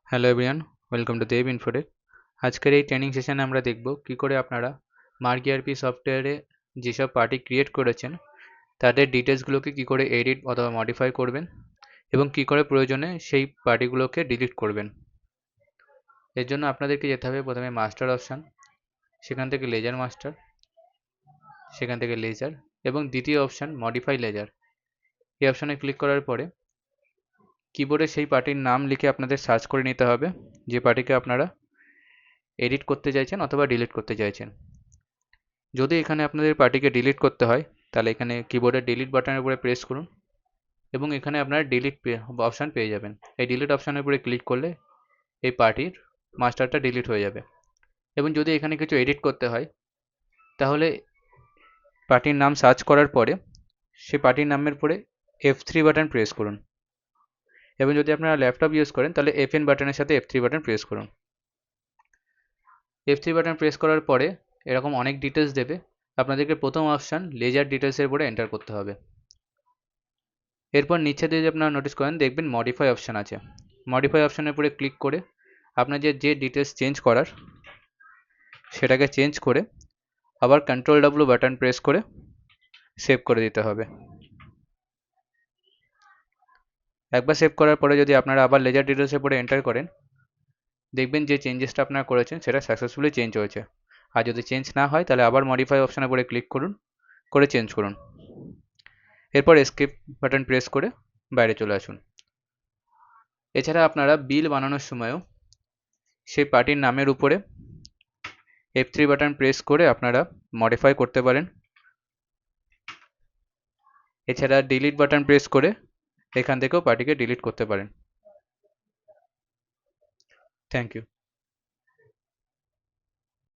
Hello everyone, welcome to Dev infotech. আজকের এই training সেশনে আমরা দেখব কি করে আপনারা মার্ক ইআরপি সফটওয়্যারে যেসব পার্টি ক্রিয়েট করেছেন তাদের ডিটেলসগুলোকে কি করে এডিট অথবা মডিফাই করবেন এবং কি করে প্রয়োজনে সেই পার্টিগুলোকে ডিলিট করবেন। এর জন্য আপনাদেরকে যেতে হবে প্রথমে মাস্টার অপশান, সেখান থেকে লেজার মাস্টার, সেখান থেকে লেজার এবং দ্বিতীয় অপশান মডিফাই লেজার। এই অপশানে ক্লিক করার পরে কিবোর্ডে সেই পার্টির নাম লিখে আপনাদের সার্চ করে নিতে হবে যে পার্টিকে আপনারা এডিট করতে চাইছেন অথবা ডিলিট করতে চাইছেন। যদি এখানে আপনাদের পার্টিকে ডিলিট করতে হয় তাহলে এখানে কিবোর্ডের ডিলিট বাটনের উপরে প্রেস করুন এবং এখানে আপনারা ডিলিট অপশান পেয়ে যাবেন। এই ডিলিট অপশানের উপরে ক্লিক করলে এই পার্টির মাস্টারটা ডিলিট হয়ে যাবে। এবং যদি এখানে কিছু এডিট করতে হয় তাহলে পার্টির নাম সার্চ করার পরে সেই পার্টির নামের পরে F3 বাটন প্রেস করুন এবং যদি আপনারা ল্যাপটপ ইউজ করেন তাহলে FN বাটনের সাথে F3 বাটন প্রেস করুন। F3 বাটন প্রেস করার পরে এরকম অনেক ডিটেলস দেবে, আপনাদেরকে প্রথম অপশান লেজার ডিটেলসের উপরে এন্টার করতে হবে। এরপর নিচে দিয়ে আপনারা নোটিস করেন দেখবেন মডিফাই অপশান আছে। মডিফাই অপশানের উপরে ক্লিক করে আপনার যে ডিটেলস চেঞ্জ করার সেটাকে চেঞ্জ করে আবার Ctrl+W বাটন প্রেস করে সেভ করে দিতে হবে। একবার সেভ করার পরে যদি আপনারা আবার লেজার ডিটেলসের উপরে এন্টার করেন দেখবেন যে চেঞ্জেসটা আপনারা করেছেন সেটা সাকসেসফুলি চেঞ্জ হয়েছে। আর যদি চেঞ্জ না হয় তাহলে আবার মডিফাই অপশানের উপরে ক্লিক করুন, করে চেঞ্জ করুন। এরপর এস্কেপ বাটন প্রেস করে বাইরে চলে আসুন। এছাড়া আপনারা বিল বানানোর সময়ও সেই পার্টির নামের উপরে F3 বাটন প্রেস করে আপনারা মডিফাই করতে পারেন। এছাড়া ডিলিট বাটন প্রেস করে এখান থেকেও পার্টিকে ডিলিট করতে পারেন। Thank you.